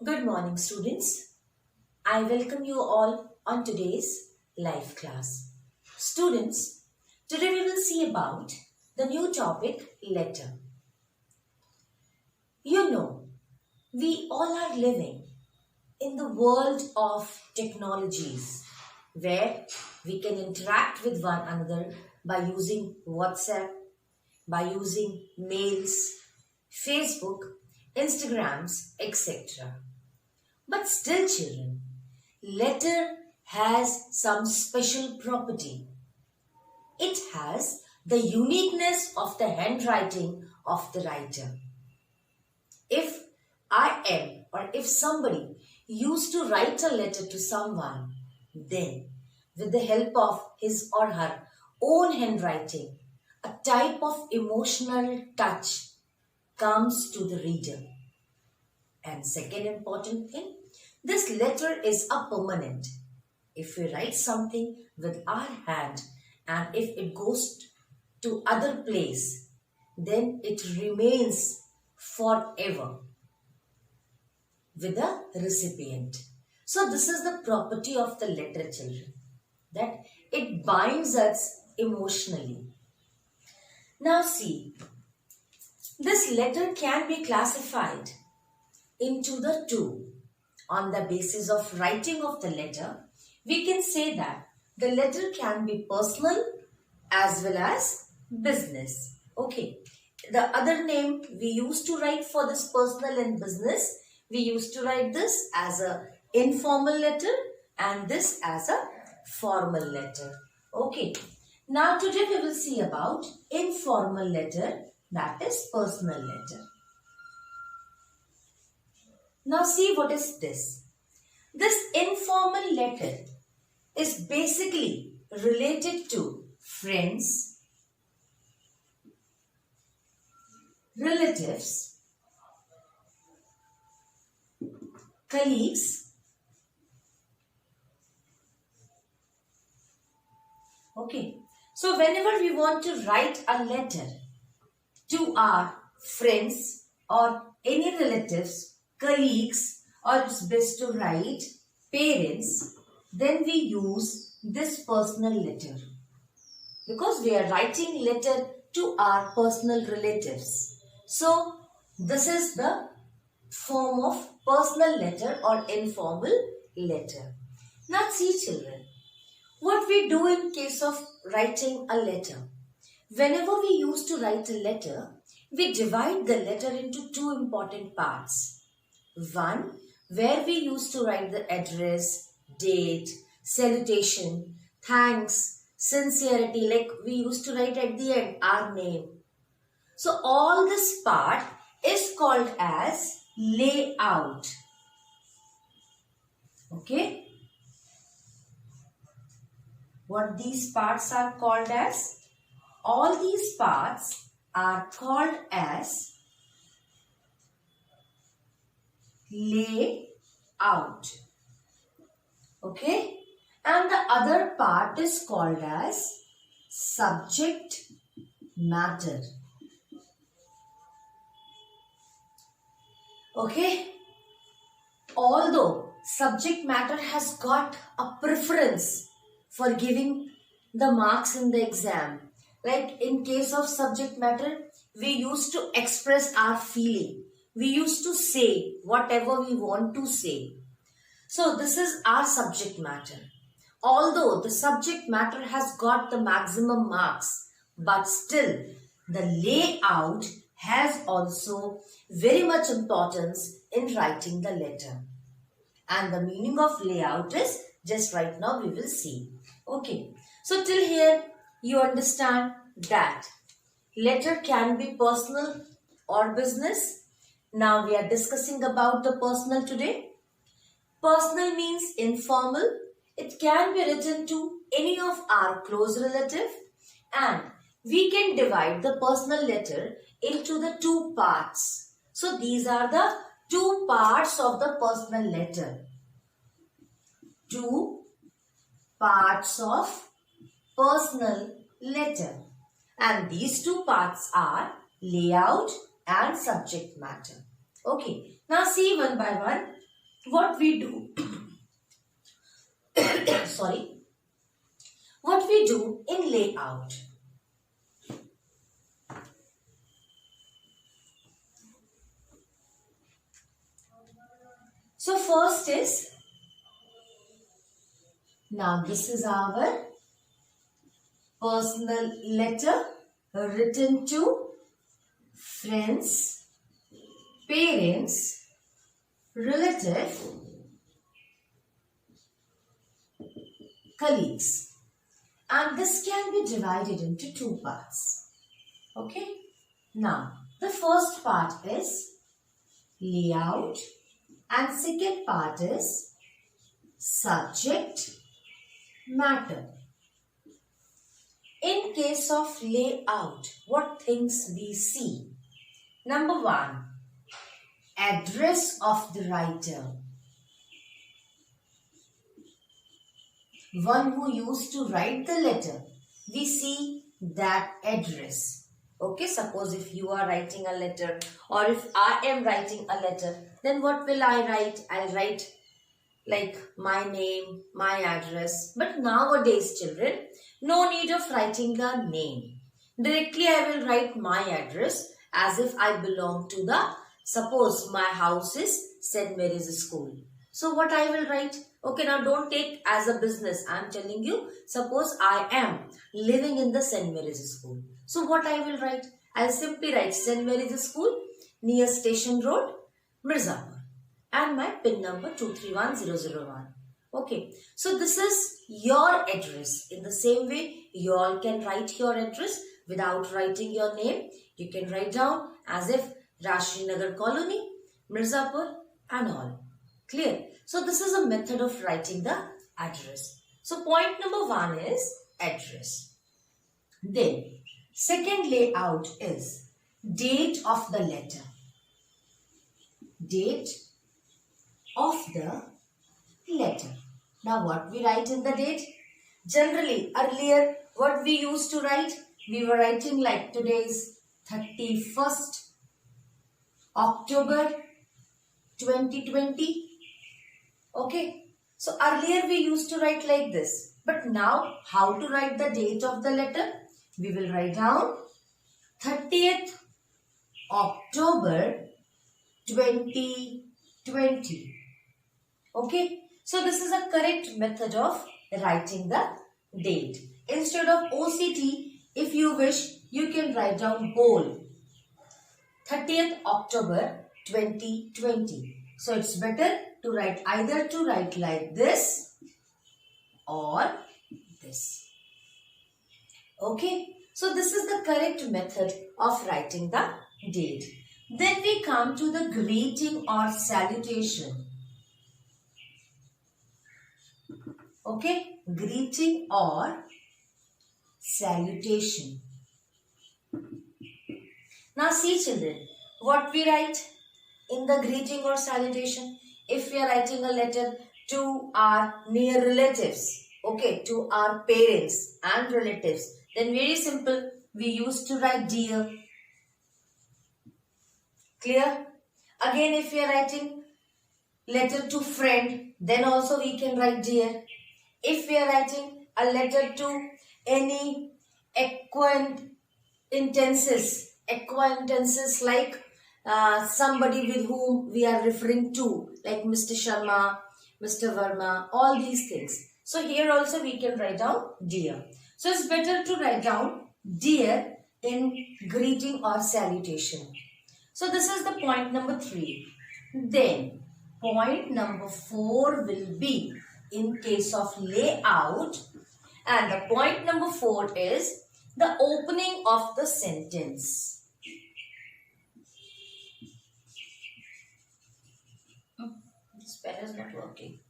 Good morning, students. I welcome you all on today's live class. Students, today we will see about the new topic, letter. You know, we all are living in the world of technologies where we can interact with one another by using WhatsApp, by using mails, Facebook, Instagrams, etc. But still, children, letter has some special property. It has the uniqueness of the handwriting of the writer. If I am or if somebody used to write a letter to someone, then with the help of his or her own handwriting, a type of emotional touch comes to the reader. And second important thing, this letter is a permanent. If we write something with our hand and if it goes to other place, then it remains forever with the recipient. So this is the property of the letter, children, that it binds us emotionally. Now see, this letter can be classified into the two. On the basis of writing of the letter, we can say that the letter can be personal as well as business. Okay. The other name we used to write for this personal and business, we used to write this as a informal letter and this as a formal letter. Okay. Now today we will see about informal letter, that is personal letter. Now see what is this. This informal letter is basically related to friends, relatives, colleagues. Okay. So whenever we want to write a letter to our friends or any relatives, colleagues, or it's best to write parents, then we use this personal letter because we are writing letter to our personal relatives. So this is the form of personal letter or informal letter. Now see, children, what we do in case of writing a letter. Whenever we used to write a letter, we divide the letter into two important parts. One, where we used to write the address, date, salutation, thanks, sincerity, like we used to write at the end our name. So all this part is called as layout. Okay. What these parts are called as? All these parts are called as layout. Okay. And the other part is called as subject matter. Okay. Although subject matter has got a preference for giving the marks in the exam. Like in case of subject matter, we used to express our feeling. We used to say whatever we want to say. So this is our subject matter. Although the subject matter has got the maximum marks, but still the layout has also very much importance in writing the letter. And the meaning of layout is just right now we will see. Okay. So till here you understand that letter can be personal or business. Now we are discussing about the personal today. Personal means informal. It can be written to any of our close relative and we can divide the personal letter into the two parts. So these are the two parts of the personal letter. Two parts of personal letter. And these two parts are layout and subject matter. Okay. Now see one by one. what we do, sorry, what we do in layout. So first is, now this is our personal letter written to friends, parents, relative, colleagues, and this can be divided into two parts. Okay, now the first part is layout and second part is subject matter. In case of layout, what things we see? Number one, address of the writer. One who used to write the letter, we see that address. Okay, suppose if you are writing a letter or if I am writing a letter, then what will I write? I'll write like my name, my address. But nowadays, children, no need of writing the name. Directly I will write my address as if I belong to the, suppose my house is St. Mary's School. So what I will write? Okay, now don't take as a business. I am telling you, suppose I am living in the St. Mary's School. So what I will write? I will simply write St. Mary's School, near Station Road, Mirzapur. And my PIN number 231001. Okay, so this is your address. In the same way, you all can write your address without writing your name. You can write down as if Rashri Nagar Colony, Mirzapur and all. Clear? So this is a method of writing the address. So point number one is address. Then second layout is date of the letter. Date of the letter. Now what we write in the date? Generally earlier what we used to write? We were writing like today is 31st October 2020. Okay. So earlier we used to write like this. But now how to write the date of the letter? We will write down 30th October 2020. Okay, so this is a correct method of writing the date. Instead of OCT, if you wish, you can write down whole. 30th October 2020. So it's better to write either to write like this or this. Okay, so this is the correct method of writing the date. Then we come to the greeting or salutation. Okay, greeting or salutation. Now see children, what we write in the greeting or salutation? If we are writing a letter to our near relatives, okay, to our parents and relatives, then very simple, we used to write dear. Clear? Again, if we are writing letter to friend, then also we can write dear. If we are writing a letter to any acquaintances like somebody with whom we are referring to, like Mr. Sharma, Mr. Verma, all these things. So here also we can write down dear. So it's better to write down dear in greeting or salutation. So this is the point number 3. Then point number 4 will be in case of layout, and the point number 4 is the opening of the sentence. This pen is not working.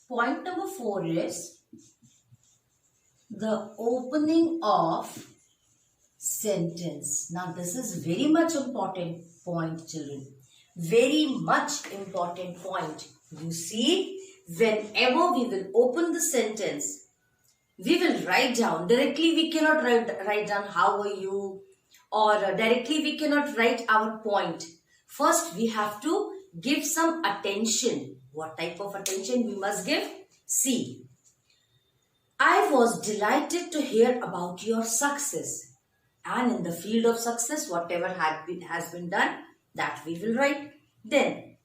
Point number 4 is the opening of sentence. Now this is very much important point, children. Very much important point. You see, whenever we will open the sentence, we will write down. Directly we cannot write down how are you, or directly we cannot write our point. First we have to give some attention. What type of attention we must give? See, I was delighted to hear about your success. And in the field of success, whatever has been done, that we will write. Then,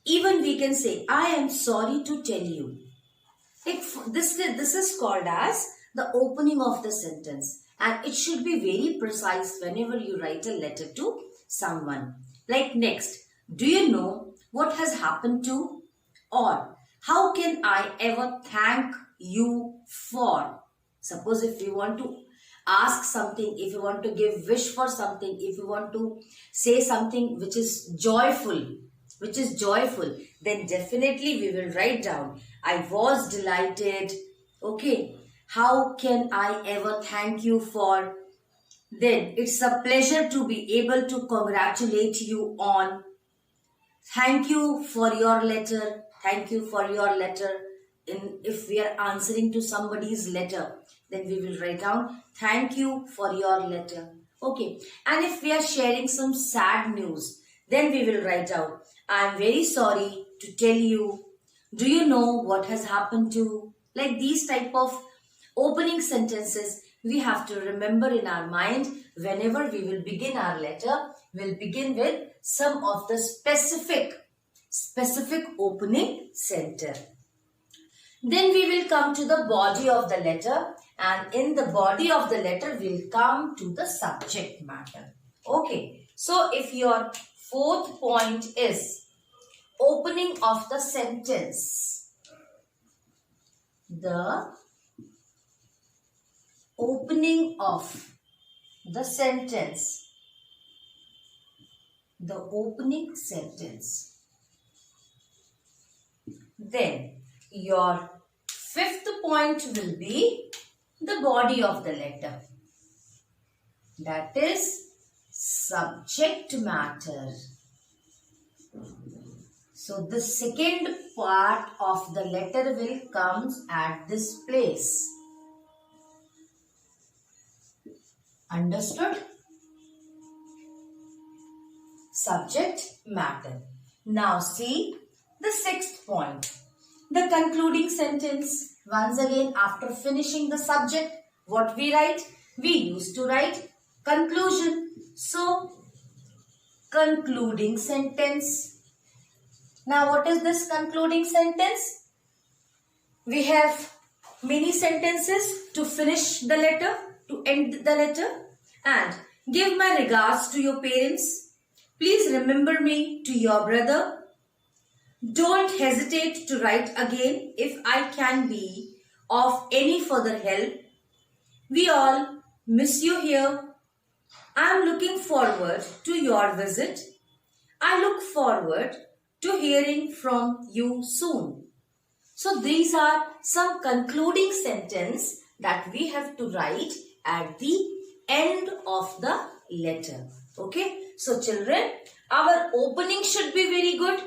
even we can say, I am sorry to tell you. This is called as the opening of the sentence. And it should be very precise whenever you write a letter to someone. Like next, do you know what has happened to? Or, how can I ever thank you for? Suppose if you want to ask something, if you want to give wish for something, if you want to say something which is joyful, then definitely we will write down, I was delighted. Okay, how can I ever thank you for? Then it's a pleasure to be able to congratulate you on. Thank you for your letter. Thank you for your letter. If we are answering to somebody's letter, then we will write down, thank you for your letter. Okay. And if we are sharing some sad news, then we will write down, I am very sorry to tell you. Do you know what has happened to? Like these type of opening sentences, we have to remember in our mind whenever we will begin our letter. We'll begin with some of the specific opening sentence. Then we will come to the body of the letter, and in the body of the letter we'll come to the subject matter. Okay, so if your fourth point is opening of the sentence, the opening of the sentence, the opening sentence, then your fifth point will be the body of the letter. That is subject matter. So the second part of the letter will come at this place. Understood? Subject matter. Now see the sixth point. The concluding sentence. Once again, after finishing the subject, what we write? We used to write conclusion. So, concluding sentence. Now, what is this concluding sentence? We have many sentences to finish the letter, to end the letter. And give my regards to your parents. Please remember me to your brother. Don't hesitate to write again if I can be of any further help. We all miss you here. I am looking forward to your visit. I look forward to hearing from you soon. So these are some concluding sentences that we have to write at the end of the letter. Okay. So children, our opening should be very good.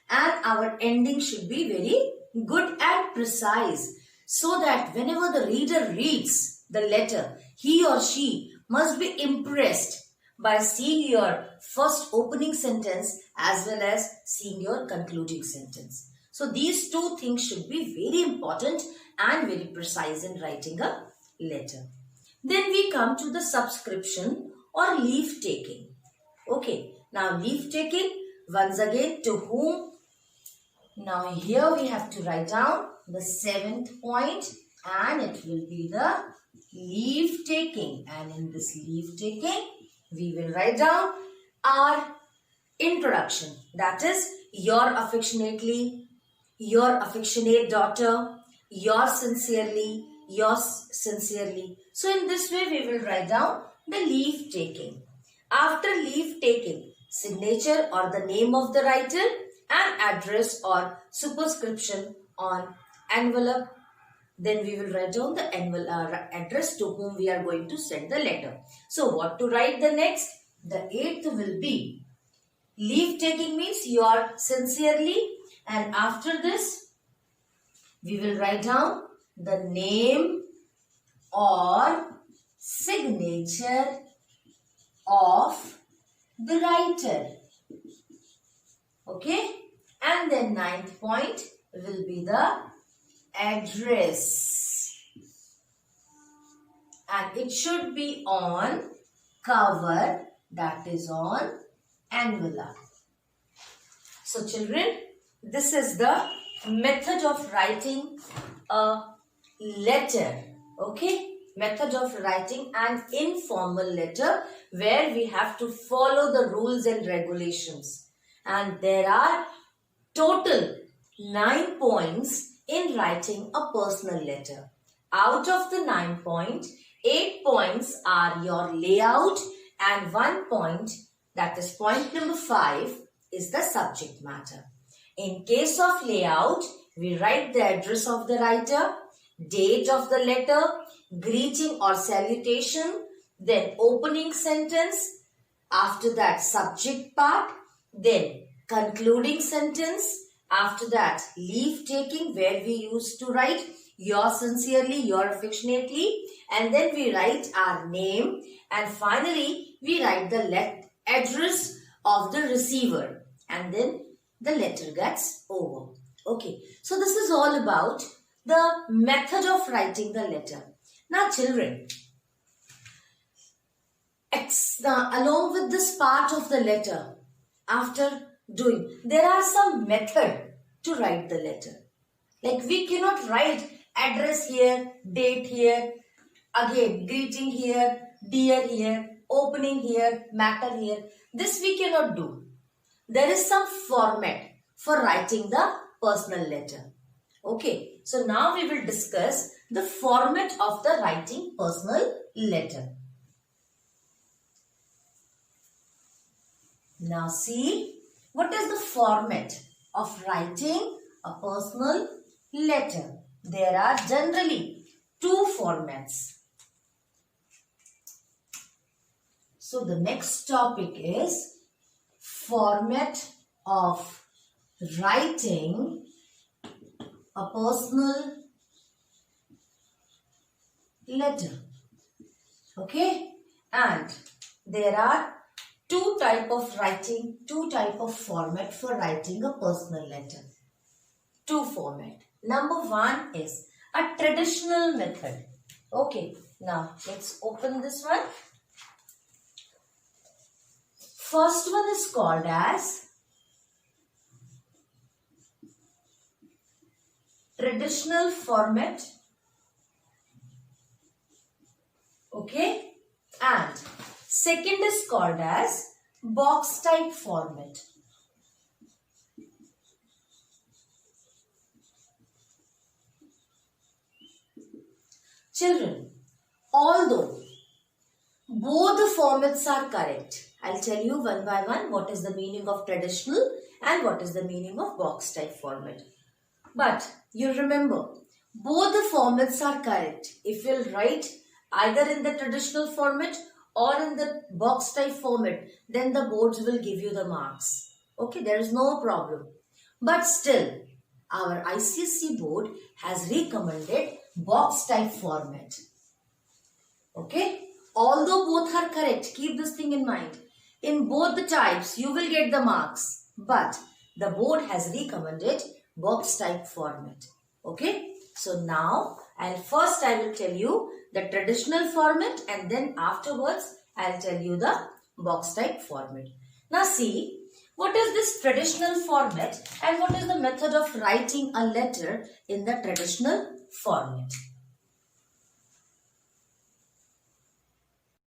And our ending should be very good and precise, so that whenever the reader reads the letter, he or she must be impressed by seeing your first opening sentence as well as seeing your concluding sentence. So these two things should be very important and very precise in writing a letter. Then we come to the subscription or leave taking. Okay, now leave taking, once again, to whom? Now here we have to write down the seventh point, and it will be the leave taking. And in this leave taking, we will write down our introduction. That is, your affectionately, your affectionate daughter, yours sincerely, yours sincerely. So in this way, we will write down the leave taking. After leave taking, signature or the name of the writer, and address or superscription on envelope. Then we will write down the address to whom we are going to send the letter. So what to write the next? The eighth will be leave taking means your sincerely, And after this, we will write down the name or signature of the writer. Okay? And then ninth point will be the address. And it should be on cover, that is on envelope. So children, this is the method of writing a letter. Okay? Method of writing an informal letter where we have to follow the rules and regulations. And there are total 9 points in writing a personal letter. Out of the 9 points, 8 points are your layout and 1 point, that is point number 5, is the subject matter. In case of layout, we write the address of the writer, date of the letter, greeting or salutation, then opening sentence, after that subject part, then concluding sentence, after that leave taking where we used to write yours sincerely, yours affectionately, and then we write our name, and finally we write the address of the receiver, and then the letter gets over. Okay, so this is all about the method of writing the letter. Now children, along with this part of the letter, after doing, there are some method to write the letter. Like we cannot write address here, date here, again greeting here, dear here, opening here, matter here. This we cannot do. There is some format for writing the personal letter. Okay, so now we will discuss the format of the writing personal letter. Now see, what is the format of writing a personal letter? There are generally 2 formats. So the next topic is format of writing a personal letter. Okay, and there are 2 type of format for writing a personal letter. 2 format. Number 1 is a traditional method. Okay, now let's open this one. First one is called as traditional format. Okay, and second is called as box type format. Children, although both the formats are correct, I'll tell you one by one what is the meaning of traditional and what is the meaning of box type format. But you remember, both the formats are correct. If you'll write either in the traditional format or in the box type format, then the boards will give you the marks. Okay, there is no problem. But still, our ICSE board has recommended box type format. Okay, although both are correct, keep this thing in mind. In both the types, you will get the marks. But the board has recommended box type format. Okay, so now I will tell you the traditional format, and then afterwards I'll tell you the box type format. Now see, what is this traditional format and what is the method of writing a letter in the traditional format?